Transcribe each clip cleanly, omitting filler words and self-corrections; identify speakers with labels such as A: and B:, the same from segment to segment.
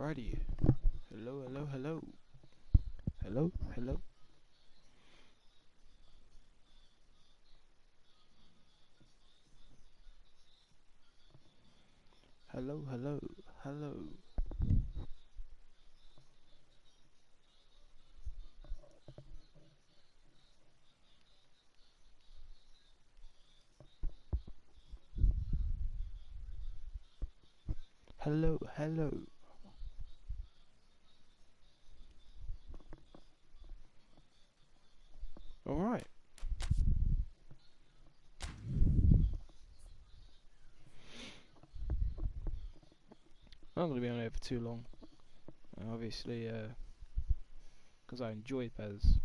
A: Alrighty. Hello, hello, hello. Hello, hello. Hello, hello, hello. Hello, hello. Alright. I'm not going to be on here for too long. Obviously, because I enjoy PES.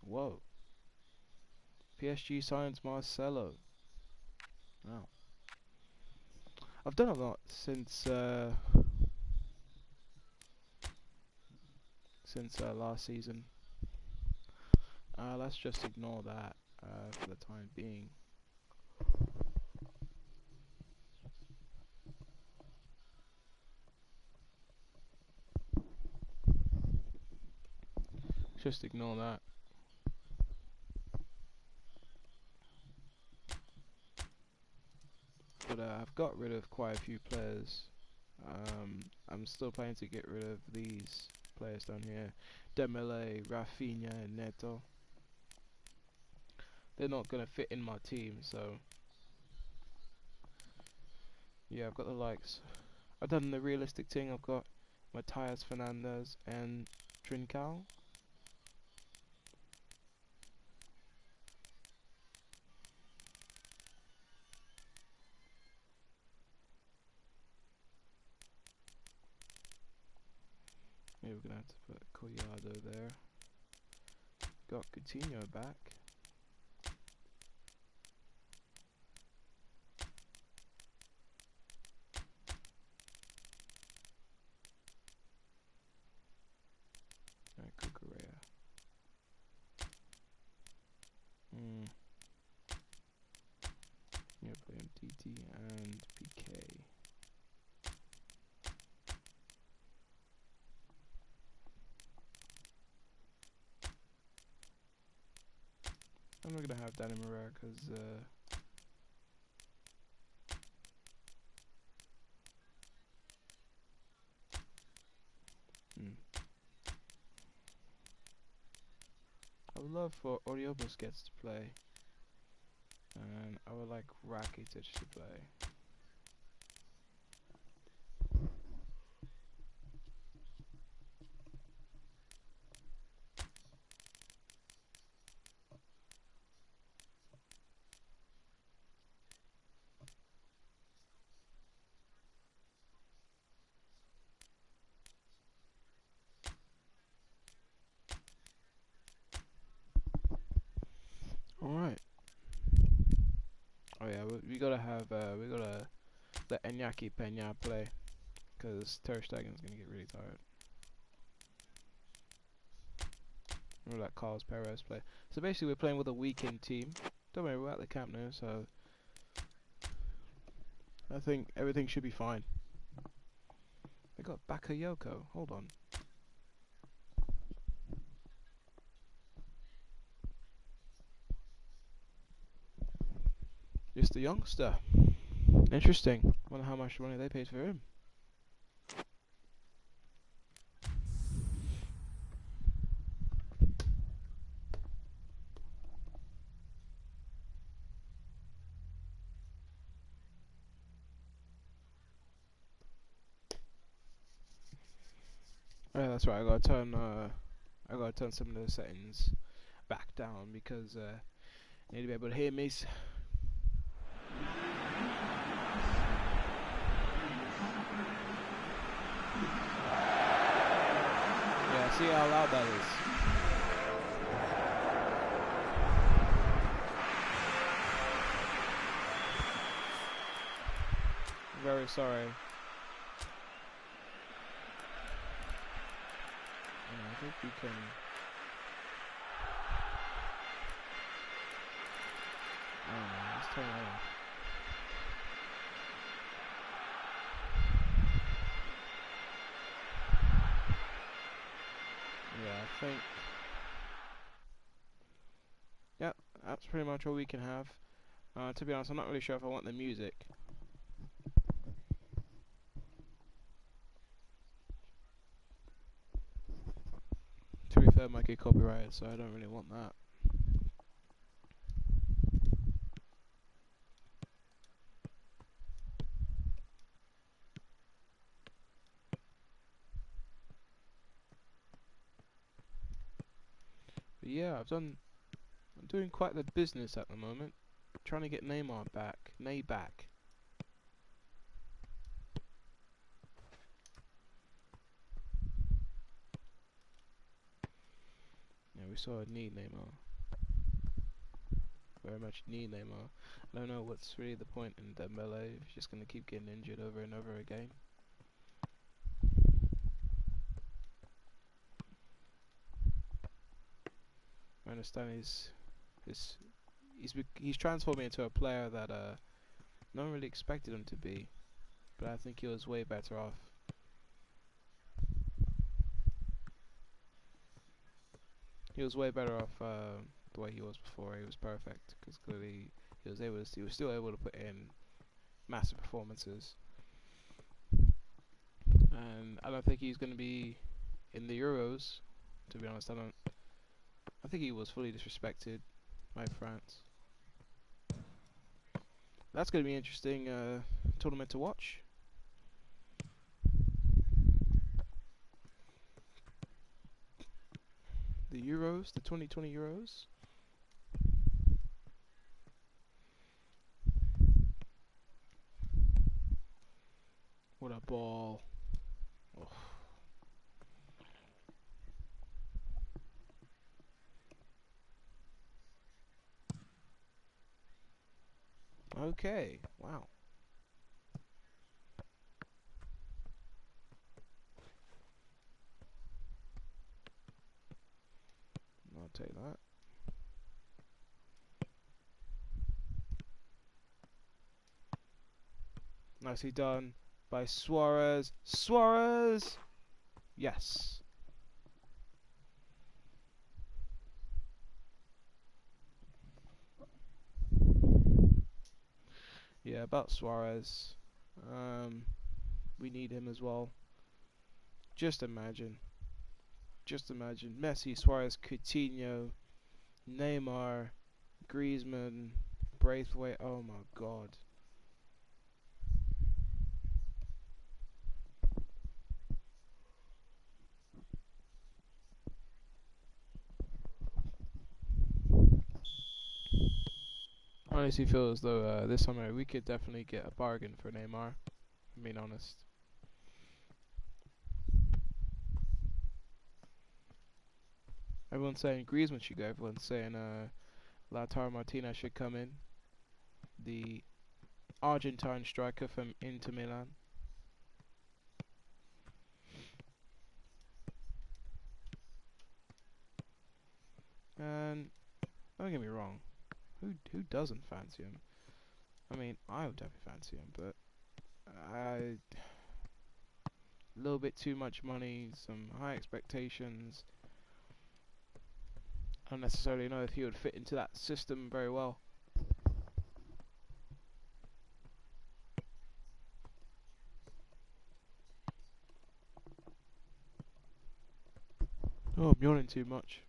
A: Whoa. PSG signs Marcelo. Wow. I've done a lot since last season. Let's just ignore that for the time being. Just ignore that. But I've got rid of quite a few players. I'm still planning to get rid of these players down here. Dembele, Rafinha and Neto. They're not going to fit in my team, so yeah, I've got the likes. I've done the realistic thing. I've got Matthias Fernandez and Trincao. Maybe we're going to have to put Collado there. Got Coutinho back. Cucurella. Yeah, play him DT and PK. I'm not gonna have Danny Moreira because I would love for Oriol Busquets to play, and I would like Rakitic to play. Alright. Oh yeah, we gotta have we gotta let Iñaki Peña play, because Ter Stegen's gonna get really tired. We'll let Carlos Perez play. So basically, we're playing with a weekend team. Don't worry, we're at the camp now, so I think everything should be fine. They got Bakayoko. Hold on. Just a youngster. Interesting. Wonder how much money they paid for him. Yeah, that's right. I gotta turn some of the settings back down because I need to be able to hear me. Yeah, see how loud that is. Very sorry. I think we can. I don't know. Let's turn it on. That's pretty much all we can have. To be honest, I'm not really sure if I want the music. To be fair, it might get copyrighted, so I don't really want that. But yeah, I'm doing quite the business at the moment. Trying to get Neymar back. Ney back. Yeah, we sort of need Neymar. Very much need Neymar. I don't know what's really the point in Dembele if he's just going to keep getting injured over and over again. I understand he's transforming into a player that no one really expected him to be, but I think he was way better off. He was way better off the way he was before. He was perfect because clearly he was still able to put in massive performances, and I don't think he's going to be in the Euros. To be honest, I don't. I think he was fully disrespected by France. That's going to be an interesting tournament to watch. The Euros, the 2020 Euros. What a ball. Oh. Okay, wow. I'll take that. Nicely done by Suarez. Suarez! Yes. Yeah, about Suarez. We need him as well. Just imagine. Just imagine. Messi, Suarez, Coutinho, Neymar, Griezmann, Braithwaite. Oh my god. I honestly feel as though this summer we could definitely get a bargain for Neymar. I'm being honest. Everyone's saying Griezmann should go. Everyone's saying Lautaro Martinez should come in. The Argentine striker from Inter Milan. And don't get me wrong, who doesn't fancy him? I mean, I would definitely fancy him, but a little bit too much money, some high expectations. I don't necessarily know if he would fit into that system very well. Oh, I'm yawning too much.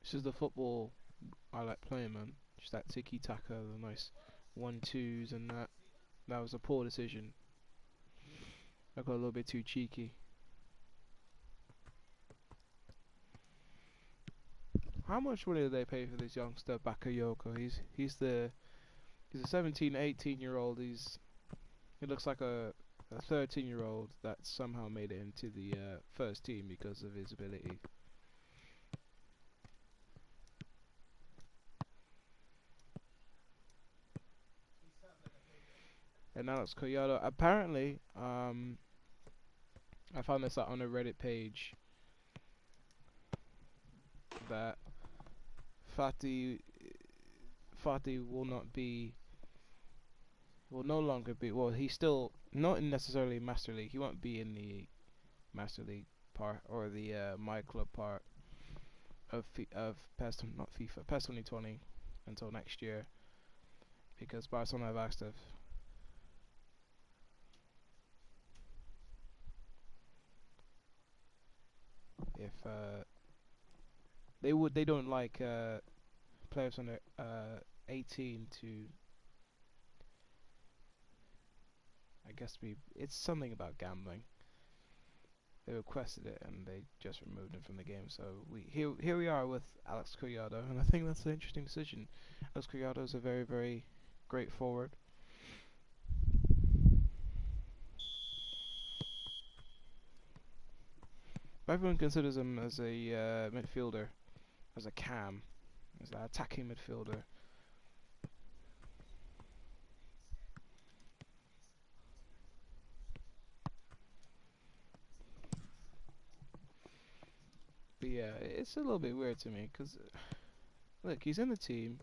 A: This is the football I like playing, man. Just that tiki taka, the nice 1-2s, and that. That was a poor decision. I got a little bit too cheeky. How much money did they pay for this youngster Bakayoko? He's a 17, 18-year-old. He looks like a 13-year-old that somehow made it into the first team because of his ability. And Alex Collado, apparently, I found this out on a Reddit page that Fati Fati will no longer be. Well, he still not in necessarily Master League. He won't be in the Master League part or the My Club part of PES, not FIFA, PES 2020 until next year, because Barcelona have asked if they don't like players under 18 to, I guess, be, it's something about gambling. They requested it and they just removed him from the game. So here we are with Alex Collado, and I think that's an interesting decision. Alex Collado is a very, very great forward. Everyone considers him as a midfielder, as a cam, as an attacking midfielder. But yeah, it's a little bit weird to me because look, he's in the team.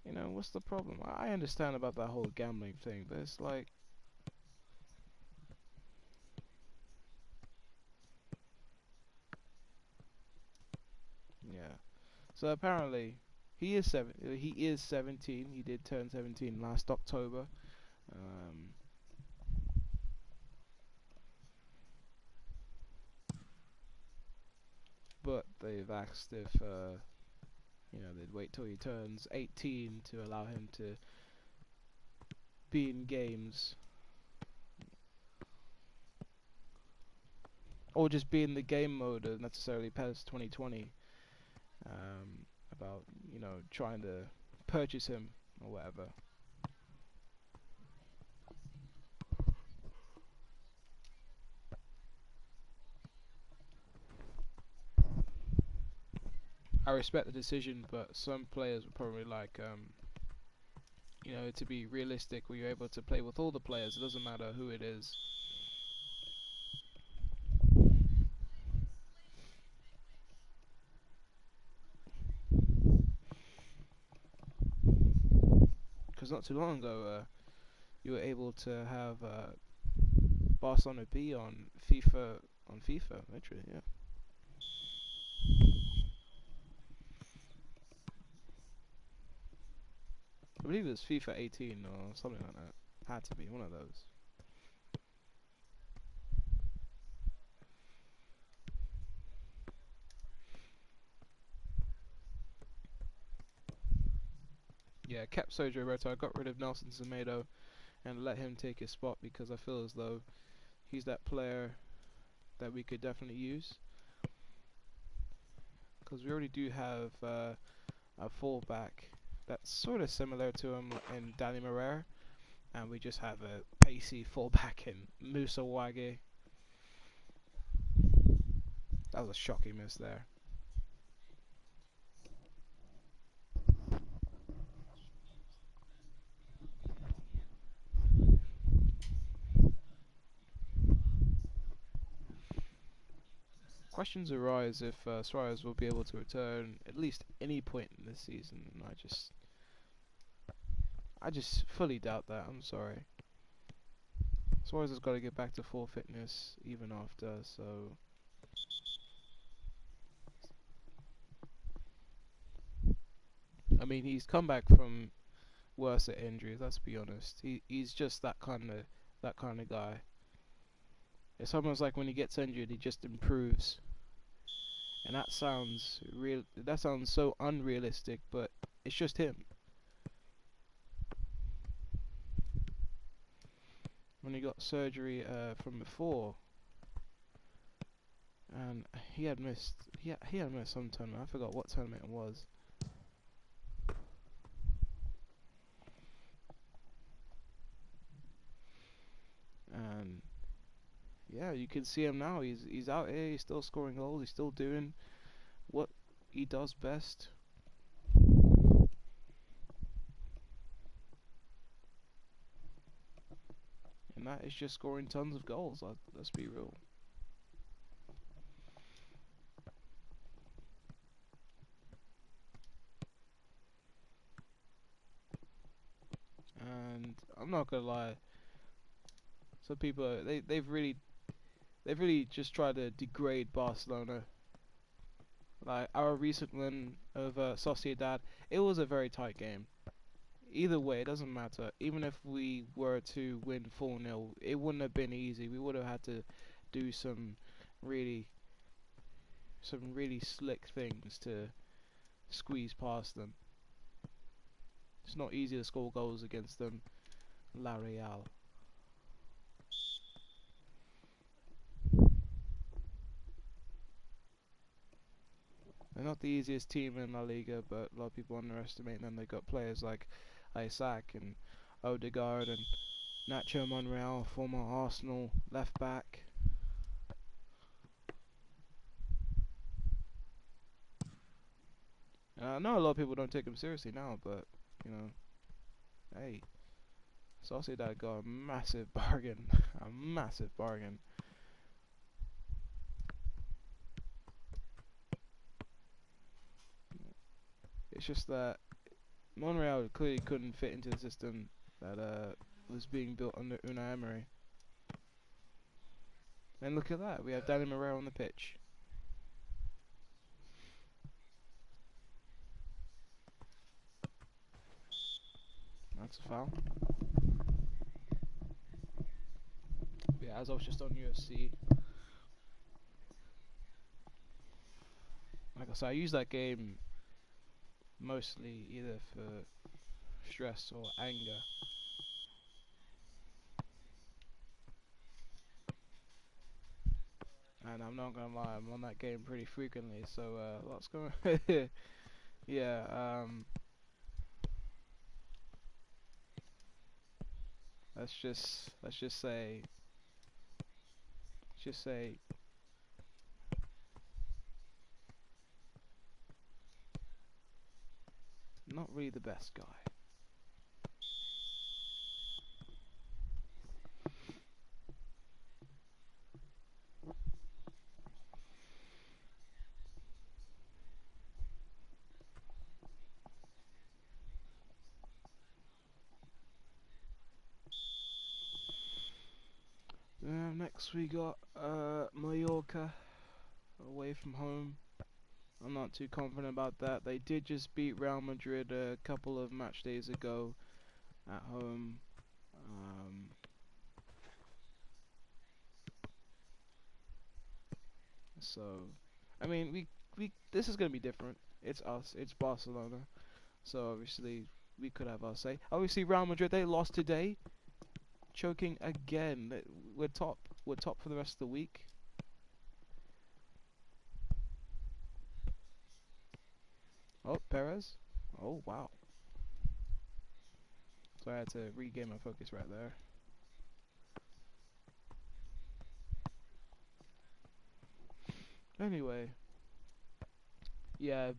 A: You know, what's the problem? I understand about that whole gambling thing, but it's like, yeah. So apparently, he is 17. He did turn 17 last October. Um, but they've asked if they'd wait till he turns 18 to allow him to be in games, or just be in the game mode of necessarily PES 2020. About trying to purchase him or whatever. I respect the decision, but some players would probably like to be realistic, where you're able to play with all the players. It doesn't matter who it is. Because not too long ago, you were able to have Barcelona B on FIFA, literally, yeah. I believe it was FIFA 18 or something like that. Had to be one of those. Yeah, kept Sergio Roberto. I got rid of Nelson Semedo and let him take his spot because I feel as though he's that player that we could definitely use. Because we already do have a fullback that's sort of similar to him in Danny Moreira, and we just have a pacey fullback in Musa Wage. That was a shocking miss there. Questions arise if Suarez will be able to return at least any point in this season, and I just fully doubt that. I'm sorry. Suarez has got to get back to full fitness even after. So I mean, he's come back from worse at injuries. Let's be honest. He's just that kind of guy. It's almost like when he gets injured, he just improves, and that sounds real. That sounds so unrealistic, but it's just him. When he got surgery from before, and he had missed some tournament. I forgot what tournament it was. And yeah, you can see him now. He's out here. He's still scoring goals. He's still doing what he does best, and that is just scoring tons of goals. Let's be real. And I'm not gonna lie. Some people they've really just tried to degrade Barcelona. Like our recent win over Sociedad, it was a very tight game. Either way, it doesn't matter. Even if we were to win 4-0, it wouldn't have been easy. We would have had to do really, some really slick things to squeeze past them. It's not easy to score goals against them. La Real. They're not the easiest team in La Liga, but a lot of people underestimate them. They got players like Isaac and Odegaard and Nacho Monreal, former Arsenal left back. I know a lot of people don't take him seriously now, but you know, hey, Sociedad got a massive bargain, a massive bargain. It's just that Monreal clearly couldn't fit into the system that was being built under Unai Emery. And look at that, we have Danny Moreira on the pitch. That's a foul. Yeah, as I was just on UFC, like I said, I use that game mostly either for stress or anger. And I'm not gonna lie, I'm on that game pretty frequently, so lots going yeah, let's just say not really the best guy. Next we got Mallorca away from home. I'm not too confident about that. They did just beat Real Madrid a couple of match days ago at home. So, I mean, we this is gonna be different. It's us. It's Barcelona. So obviously we could have our say. Obviously Real Madrid, they lost today, choking again. We're top. We're top for the rest of the week. Oh, Perez. Oh wow. So I had to regain my focus right there. Anyway, yeah,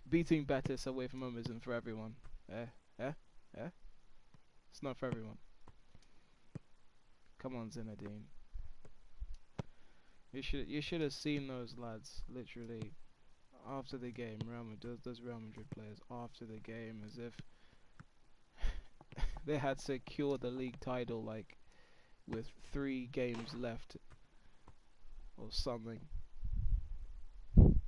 A: beating Betis away from home isn't for everyone. Eh, eh, eh. It's not for everyone. Come on, Zinedine. You should have seen those lads literally after the game. Real Madrid, those Real Madrid players after the game, as if they had secured the league title like with 3 games left or something. And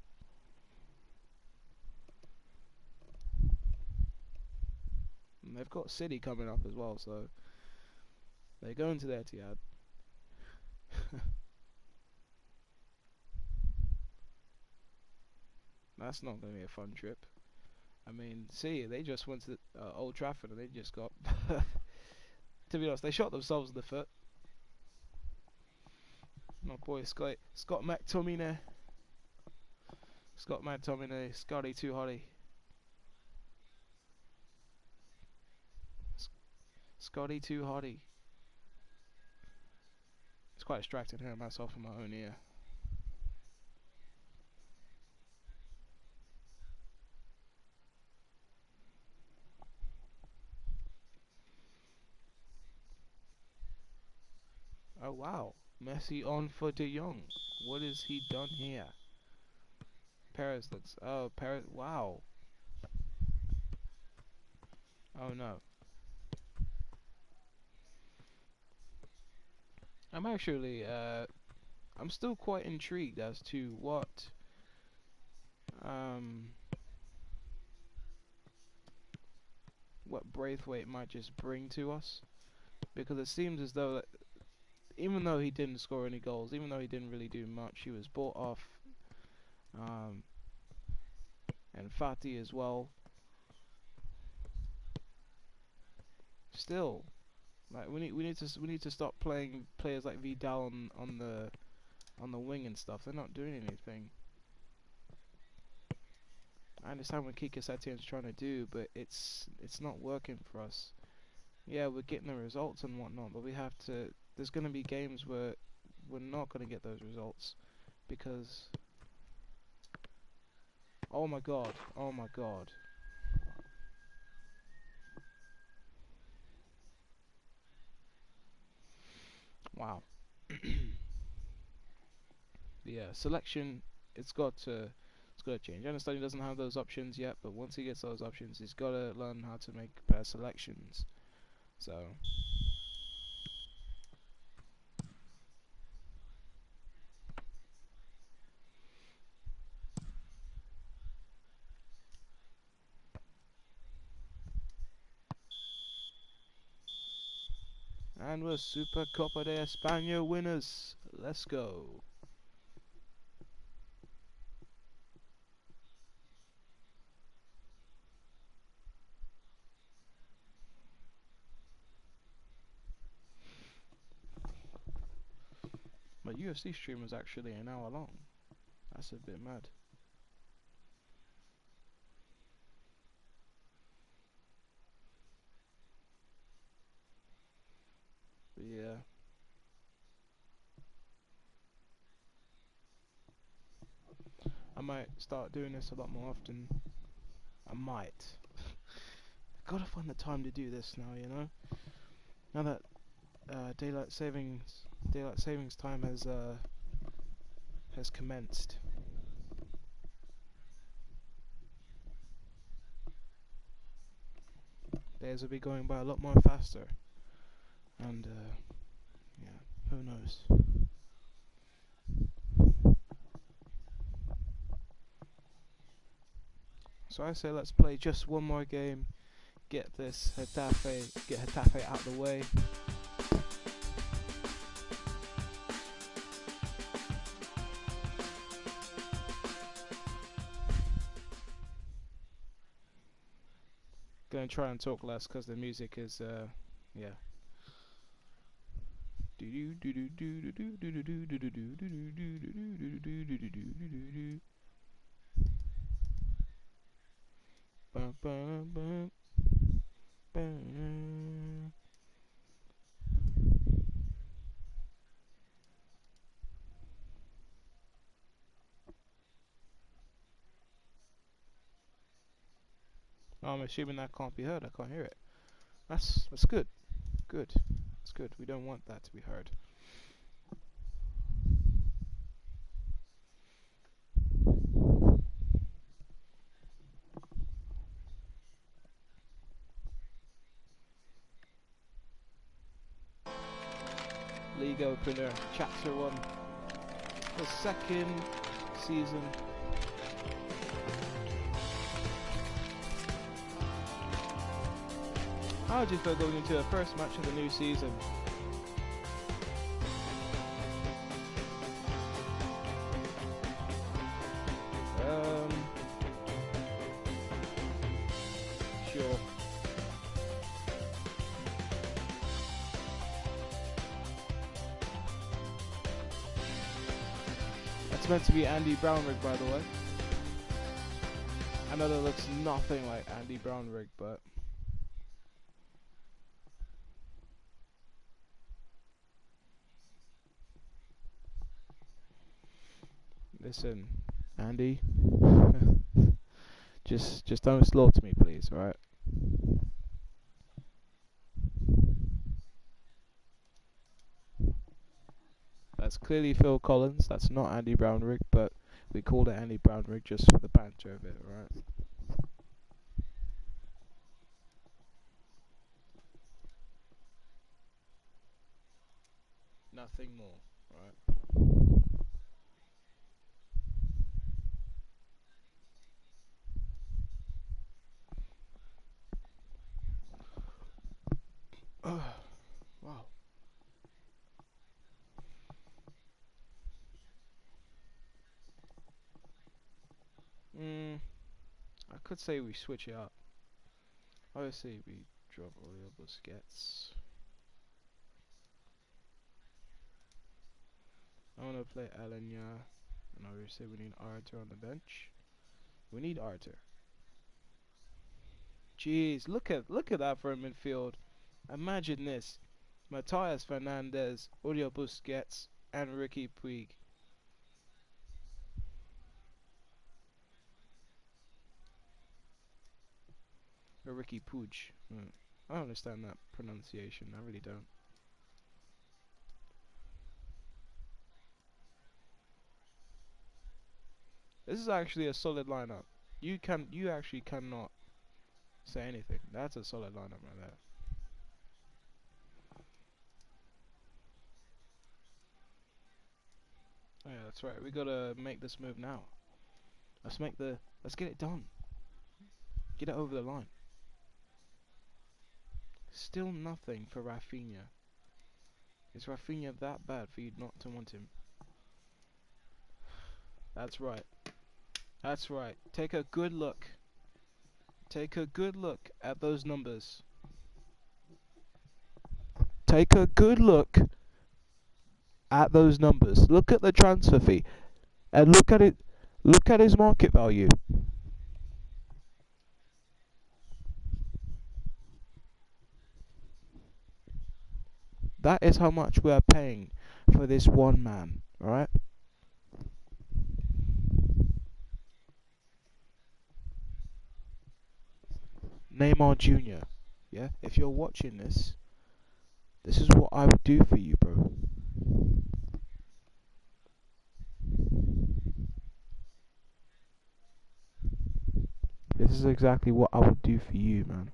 A: they've got City coming up as well, so they're going to the Etihad. That's not going to be a fun trip. I mean, see, they just went to Old Trafford and they just got. To be honest, they shot themselves in the foot. My boy Scott McTominay, Scotty too hotty, Scotty too hotty. It's quite distracting hearing myself in my own ear. Oh wow, Messi on for De Jong. What has he done here? Perez looks. Oh, Perez. Wow. Oh no. I'm actually, I'm still quite intrigued as to um, what Braithwaite might just bring to us, because it seems as though that even though he didn't score any goals, even though he didn't really do much, he was bought off, um, and Fati as well. Still, like we need to stop playing players like Vidal on the wing and stuff. They're not doing anything. I understand what Kika Setien's trying to do, but it's not working for us. Yeah, we're getting the results and whatnot, but we have to. There's going to be games where we're not going to get those results because. Oh my god! Oh my god! Wow. Yeah, selection. It's got to. It's got to change. I understand he doesn't have those options yet, but once he gets those options, he's got to learn how to make better selections. So. And we're Super Copa de España winners. Let's go. My UFC stream was actually an hour long. That's a bit mad. But yeah. I might start doing this a lot more often. I might. Gotta find the time to do this now, you know? Now that daylight savings time has commenced. Days will be going by a lot more faster. And yeah, who knows? So I say let's play just one more game. Get Getafe out of the way. Gonna try and talk less because the music is yeah. I'm assuming that can't be heard. I can't hear it. That's good. Good. It's good. We don't want that to be heard. League opener, chapter 1. The second season. How do you feel going into the first match of the new season? Sure. That's meant to be Andy Brownrigg, by the way. I know that looks nothing like Andy Brownrigg, but listen, Andy, just don't slaughter me, please, alright? That's clearly Phil Collins. That's not Andy Brownrigg, but we called it Andy Brownrigg just for the banter of it, alright? No, nothing more, right? Wow. Mm, I could say we switch it up. Obviously, we drop Julio Busquets. I want to play Alenya, and obviously we need Arthur on the bench. We need Arthur. Jeez, look at that for a midfield. Imagine this: Matthias Fernandez, Julio Busquets, and Ricky Puig. Or Ricky Puig. I don't understand that pronunciation. I really don't. This is actually a solid lineup. You actually cannot say anything. That's a solid lineup right there. Oh, yeah, that's right. We gotta make this move now. Let's get it done. Get it over the line. Still nothing for Rafinha. Is Rafinha that bad for you not to want him? That's right. That's right. Take a good look. Take a good look at those numbers. Take a good look at those numbers. Look at the transfer fee and look at it. Look at his market value. That is how much we are paying for this one man. All right. Neymar Jr. Yeah. If you're watching this, this is what I would do for you, bro. This is exactly what I would do for you, man.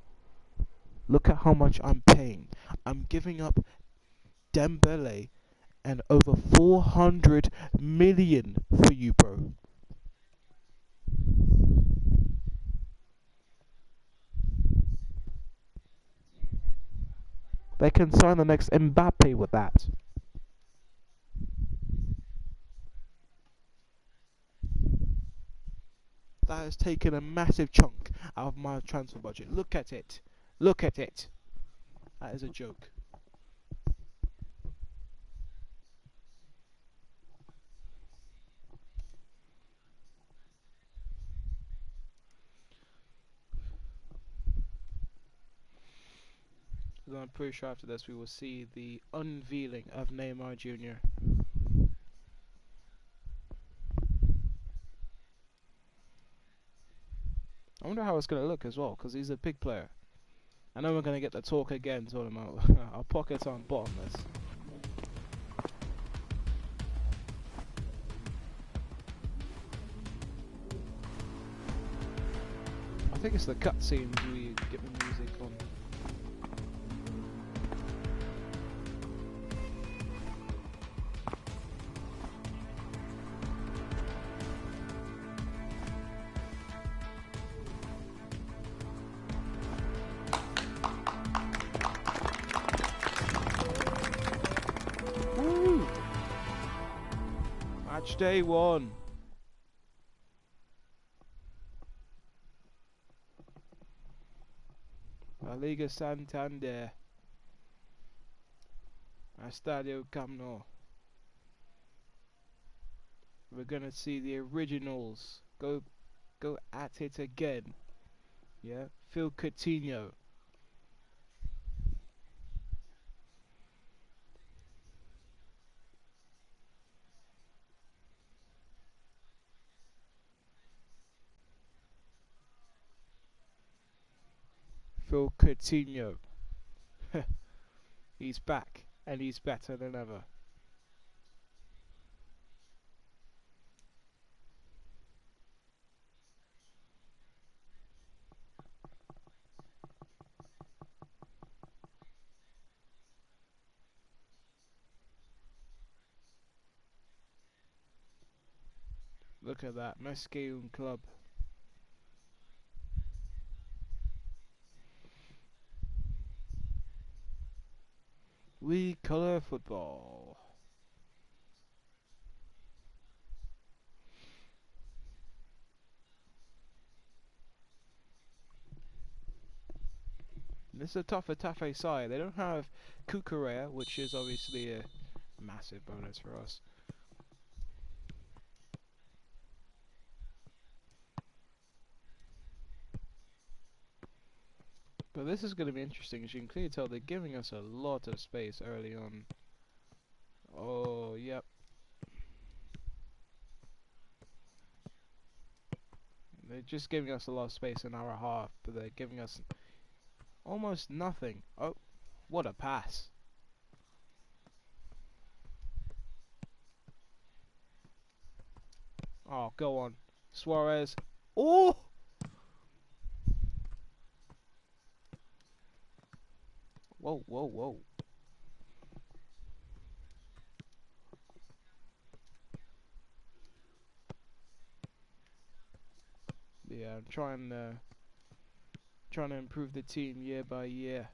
A: Look at how much I'm paying. I'm giving up Dembele and over 400 million for you, bro. They can sign the next Mbappe with that. That has taken a massive chunk out of my transfer budget. Look at it. Look at it. That is a joke. So I'm pretty sure after this we will see the unveiling of Neymar Jr. I wonder how it's going to look as well, because he's a big player. I know we're going to get the talk again talking about our pockets aren't bottomless. I think it's the cutscenes we get the music on. Woo! Match day 1. La Liga Santander. Estadio Camp Nou. We're gonna see the originals go at it again. Yeah, Phil Coutinho. Phil Coutinho. He's back and he's better than ever. Look at that. Mescaline Club. We color football. This is a tougher Tafe side. They don't have Kukurea, which is obviously a massive bonus for us. But this is going to be interesting, as you can clearly tell they're giving us a lot of space early on. Oh, yep. They're just giving us a lot of space in our half, but they're giving us almost nothing. Oh, what a pass. Oh, go on. Suarez. Oh! Whoa, whoa, whoa. Yeah, I'm trying to improve the team year by year.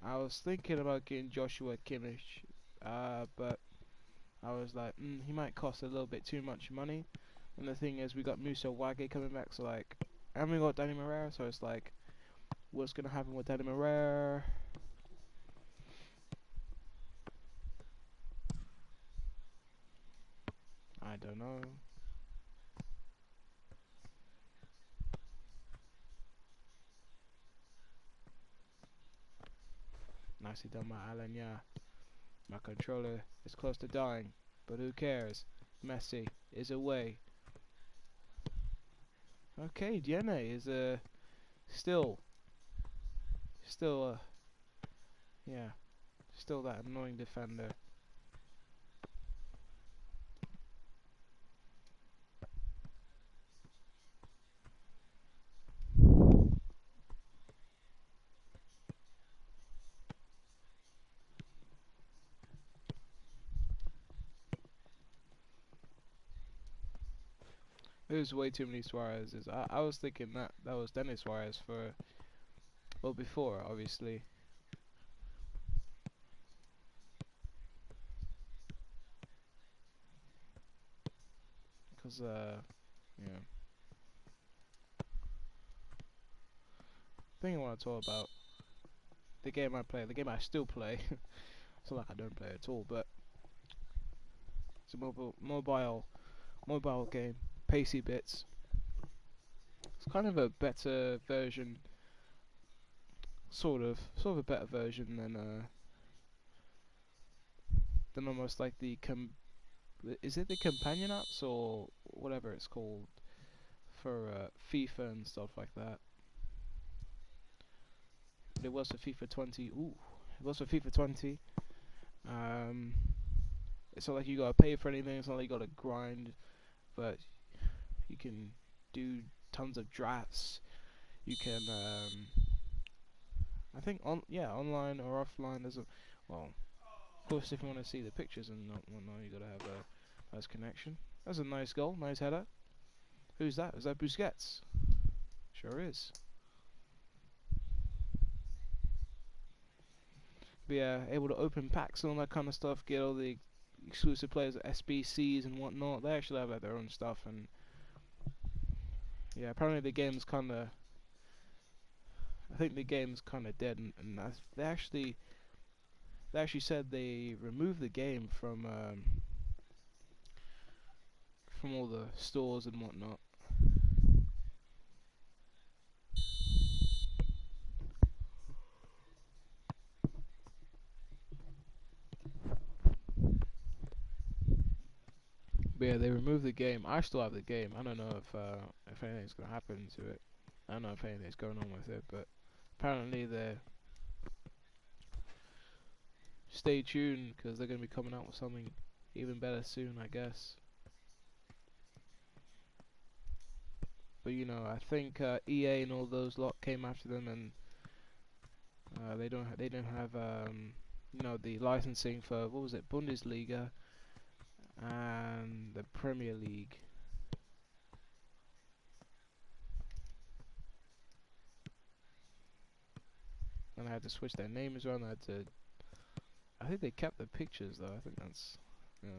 A: I was thinking about getting Joshua Kimmich, but I was like, he might cost a little bit too much money. And the thing is, we got Musa Wage coming back, so like, and we got Danny Moreira, so it's like, what's gonna happen with Danny Moreira? I don't know. Nicely done by Alan, yeah. My controller is close to dying, but who cares? Messi is away. Okay, Diene is still, still yeah, still that annoying defender. There's way too many Suarez's. I was thinking that was Dennis Suarez for, well, before obviously, because yeah. Thing I want to talk about the game I play, the game I still play. It's not like I don't play at all, but it's a mobile game, pacey bits. It's kind of a better version, sort of a better version than almost like is it the companion apps or whatever it's called for FIFA and stuff like that. But it was for FIFA 20. Ooh, it was for FIFA 20. Um, it's not like you gotta pay for anything. It's not like you gotta grind, but you can do tons of drafts. You can, I think online or offline. There's a, well, of course, if you want to see the pictures and whatnot, you gotta have a nice connection. That's a nice goal, nice header. Who's that? Is that Busquets? Sure is. But yeah, able to open packs and all that kind of stuff. Get all the exclusive players at SBCs and whatnot. They actually have like, their own stuff, and yeah, apparently the game's kind of. I think the game's kind of dead, and they actually said they removed the game from all the stores and whatnot. But yeah, they removed the game. I still have the game. I don't know if anything's gonna happen to it. I don't know if anything's going on with it, but apparently they're stay tuned because they're gonna be coming out with something even better soon, I guess. But you know, I think EA and all those lot came after them, and they don't have you know, the licensing for, what was it, Bundesliga and the Premier League. And I had to switch their names around. I think they kept the pictures though. I think that's, yeah.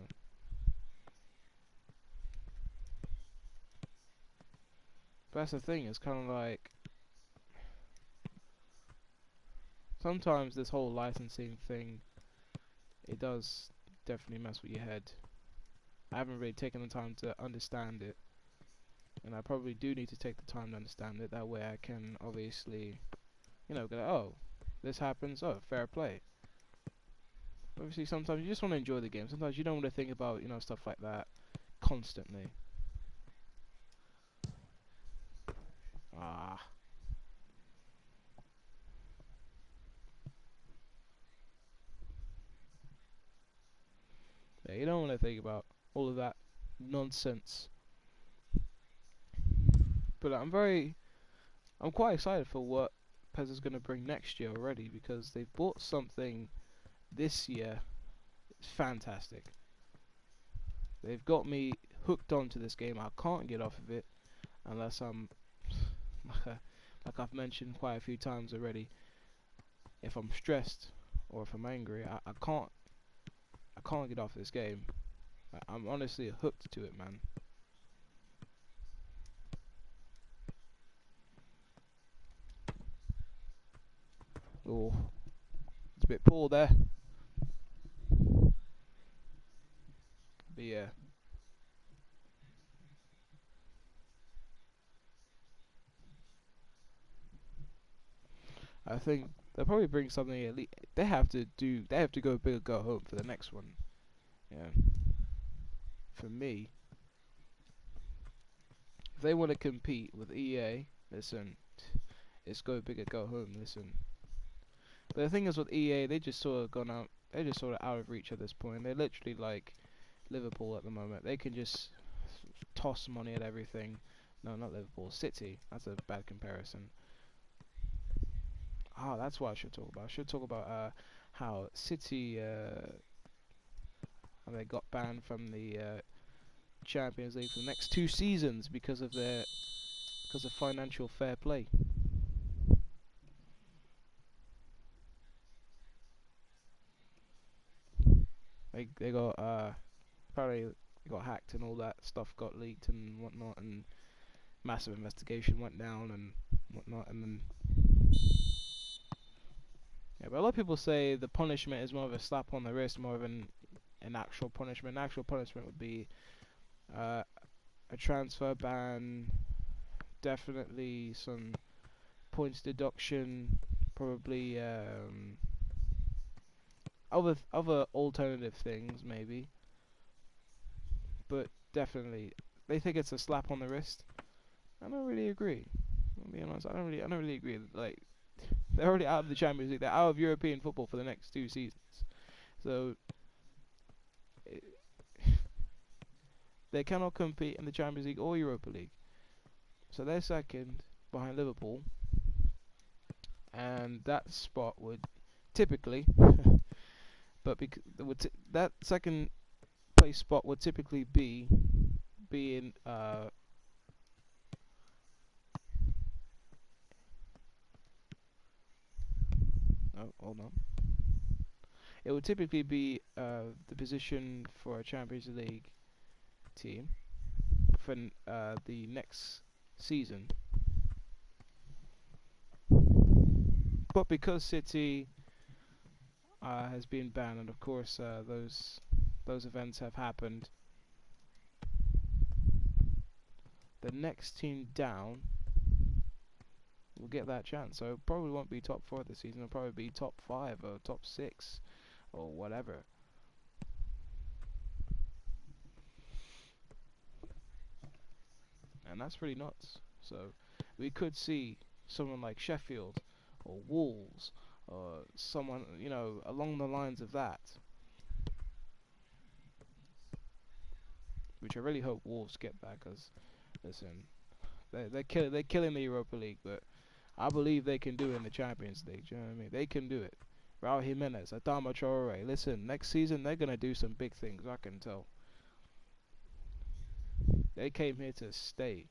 A: But that's the thing. It's kind of like sometimes this whole licensing thing, it does definitely mess with your head. I haven't really taken the time to understand it, and I probably do need to take the time to understand it. That way, I can obviously, you know, go, oh, this happens. Oh, fair play. Obviously, sometimes you just want to enjoy the game. Sometimes you don't want to think about, you know, stuff like that constantly. Ah, yeah, you don't want to think about all of that nonsense. But I'm quite excited for what PES is going to bring next year already because they've bought something this year. It's fantastic. They've got me hooked onto this game. I can't get off of it unless I'm like I've mentioned quite a few times already. If I'm stressed or if I'm angry, I can't get off this game. I'm honestly hooked to it, man. Oh, it's a bit poor there, but yeah, I think they'll probably bring something. At least they have to do. They have to go big or go home for the next one. Yeah, for me, if they want to compete with EA, listen, it's go big or go home. Listen, but the thing is with EA, they just sort of gone out. They're just sort of out of reach at this point. They're literally like Liverpool at the moment. They can just toss money at everything. No, not Liverpool. City. That's a bad comparison. Ah, that's what I should talk about. I should talk about how City how they got banned from the Champions League for the next 2 seasons because of financial fair play. They got apparently they got hacked and all that stuff got leaked and whatnot, and massive investigation went down and whatnot, and then yeah. But a lot of people say the punishment is more of a slap on the wrist, more of an actual punishment. An actual punishment would be uh, a transfer ban, definitely some points deduction, probably other alternative things maybe, but definitely they think it's a slap on the wrist. I don't really agree. I'll be honest, I don't really agree. Like they're already out of the Champions League, they're out of European football for the next 2 seasons, so it, they cannot compete in the Champions League or Europa League. So they're second behind Liverpool, and that spot would typically, but that second place spot would typically be being oh, hold on. It would typically be the position for a Champions League team for the next season. But because City has been banned, and of course those events have happened, the next team down will get that chance. So it probably won't be top four this season. It'll probably be top five or top six or whatever. And that's pretty nuts. So we could see someone like Sheffield or Wolves or someone, you know, along the lines of that, which I really hope Wolves get that because, listen, they're killing the Europa League, but I believe they can do it in the Champions League. Do you know what I mean? They can do it. Raul Jimenez, Adama Traore. Listen, next season they're gonna do some big things. I can tell. They came here to stay.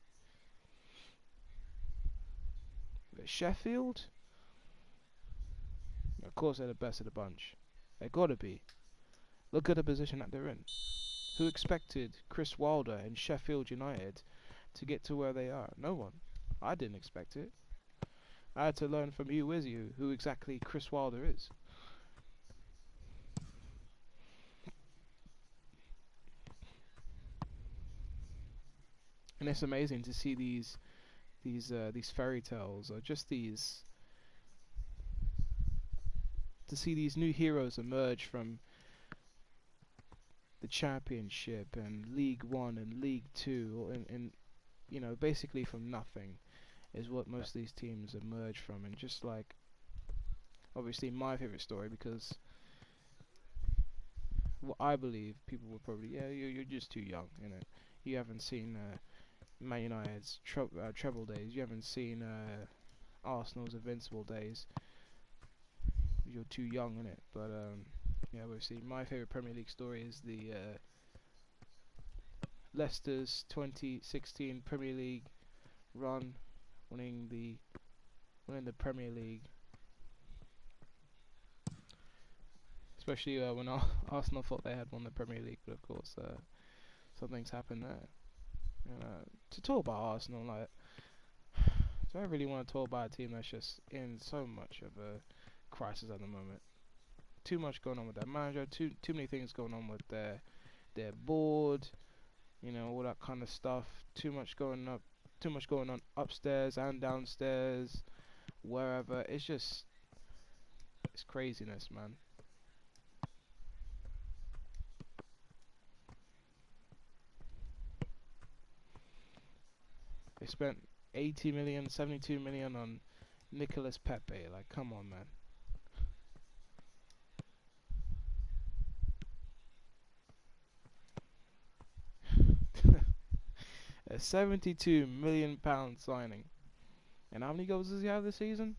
A: But Sheffield, of course, they're the best of the bunch. They gotta be. Look at the position that they're in. Who expected Chris Wilder and Sheffield United to get to where they are? No one. I didn't expect it. I had to learn from you, Izzy, who exactly Chris Wilder is. And it's amazing to see these fairy tales, or just to see these new heroes emerge from the Championship and League One and League Two, and basically from nothing is what most of these teams emerge from. And just like, obviously my favorite story, because what I believe people will probably, yeah, you're just too young, you haven't seen Man United's treble days, you haven't seen Arsenal's invincible days, you're too young, but yeah, obviously my favorite Premier League story is the Leicester's 2016 Premier League run, winning the Premier League, especially when Arsenal thought they had won the Premier League, but of course something's happened there. And to talk about Arsenal, like, do I really want to talk about a team that's just in so much of a crisis at the moment? Too much going on with their manager, too many things going on with their board, all that kind of stuff. Too much going on upstairs and downstairs, wherever. It's craziness, man. They spent 80 million, 72 million on Nicolas Pepe. Like, come on, man. A 72 million pound signing. And how many goals does he have this season?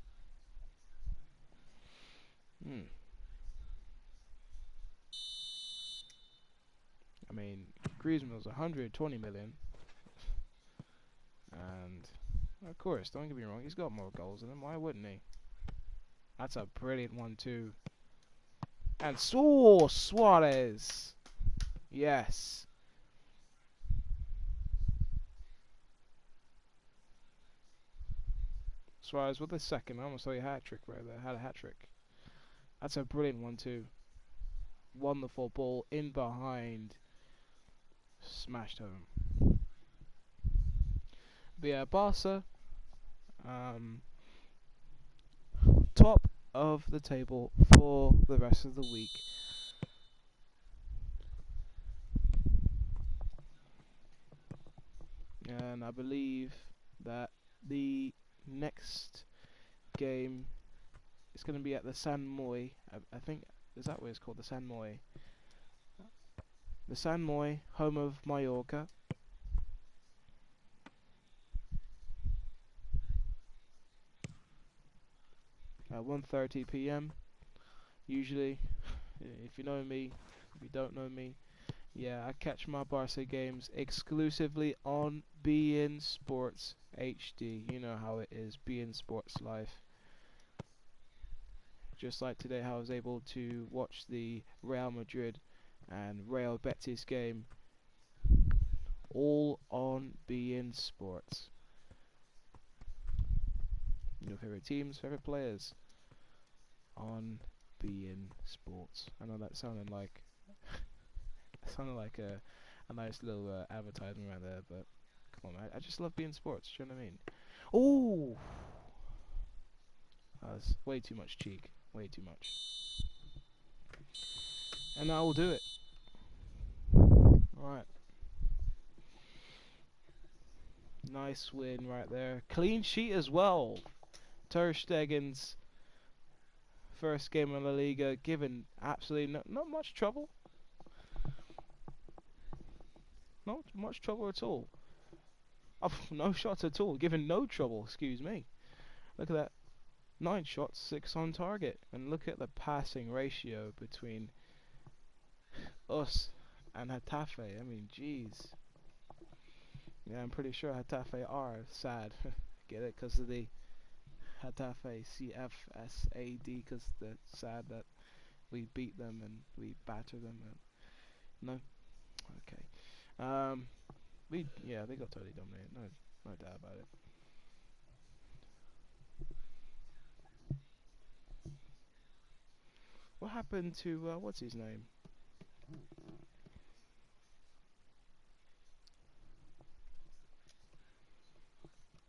A: I mean, Griezmann was 120 million. And, of course, don't get me wrong, he's got more goals than him. Why wouldn't he? That's a brilliant one, too. And Suarez. Yes. Suarez with the second. I almost saw a hat trick right there. Had a hat trick. That's a brilliant one, too. Wonderful ball in behind. Smashed home. But yeah, Barca, um, top of the table for the rest of the week. And I believe that the next game is going to be at the San Moy. I think, is that what it's called? The San Moy. The San Moy, home of Mallorca. 1:30 p.m. Usually, if you know me, if you don't know me, yeah, I catch my Barca games exclusively on beIN Sports HD. You know how it is, beIN Sports Life. Just like today, how I was able to watch the Real Madrid and Real Betis game, all on beIN Sports. Your favorite teams, favorite players, on beIN Sports. I know that sounded like a nice little advertisement right there, but come on, I just love beIN Sports. Do you know what I mean? Oh, that's way too much cheek. Way too much. And I will do it. Right. Nice win right there. Clean sheet as well. Ter Stegen's first game in La Liga, given absolutely not much trouble. Not much trouble at all. Oh, no shots at all. Given no trouble, excuse me. Look at that. 9 shots, 6 on target. And look at the passing ratio between us and Hetafe. I mean, jeez. Yeah, I'm pretty sure Hetafe are sad. Get it? Because of the Hetafe CFSAD, because they're sad that we beat them and we batter them. No? Okay. They got totally dominated. No doubt about it. What happened to, what's his name?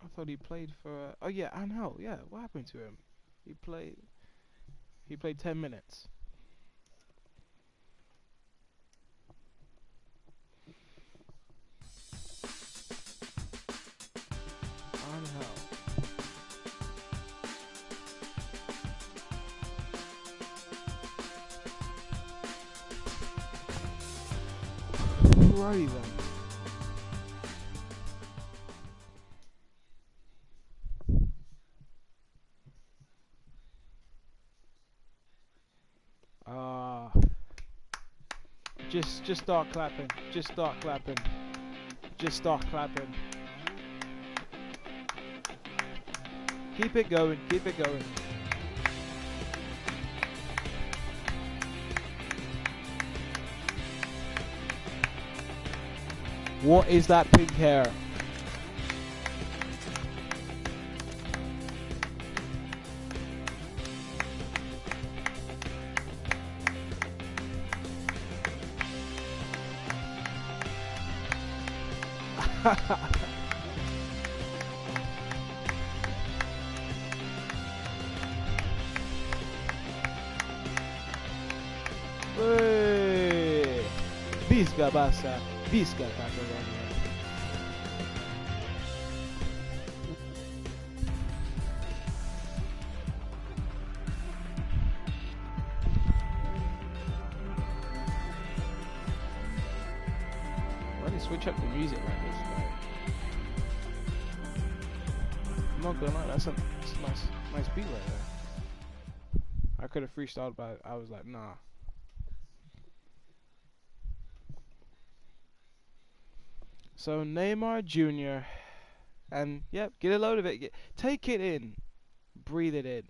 A: I thought he played for, oh yeah, Angel, yeah, what happened to him? He played 10 minutes. Angel. Alrighty then. Just start clapping. Just start clapping. Just start clapping. Keep it going. Keep it going. What is that pink hair? Visca basta. Visca Catalogna. Why did they switch up the music like this? I'm not gonna lie, that's a nice beat right there. I could have freestyled, but I was like, nah. So Neymar Jr. And yep, get a load of it. Take it in, breathe it in.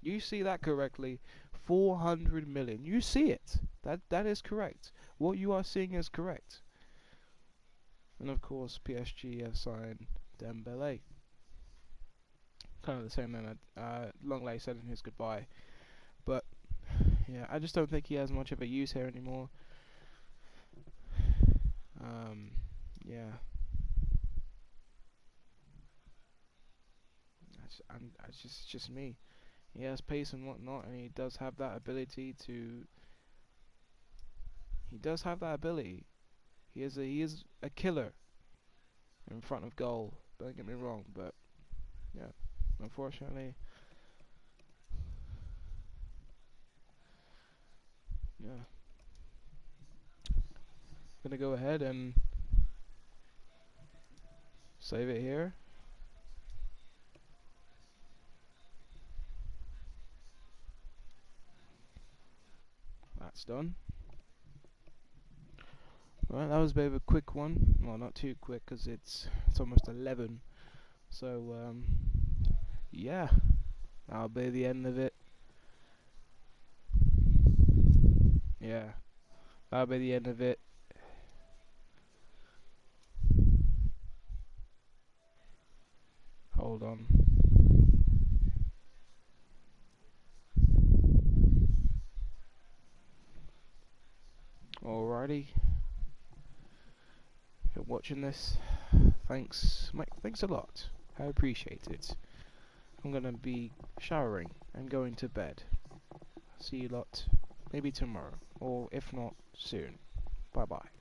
A: You see that correctly. 400 million. You see it. That is correct. What you are seeing is correct. And of course, PSG have signed Dembele. Kind of the same thing that Longley said in his goodbye. But yeah, I just don't think he has much of a use here anymore. Yeah. It's just me. He has pace and whatnot, and he does have that ability to. He does have that ability. He is a killer in front of goal. Don't get me wrong, but yeah, unfortunately, yeah. Gonna go ahead and save it here. That's done. Right, that was a bit of a quick one. Well, not too quick because it's almost 11. So yeah, that'll be the end of it. Yeah, that'll be the end of it. Hold on. Alrighty. If you're watching this, thanks a lot. I appreciate it. I'm gonna be showering and going to bed. See you lot maybe tomorrow, or if not, soon. Bye bye.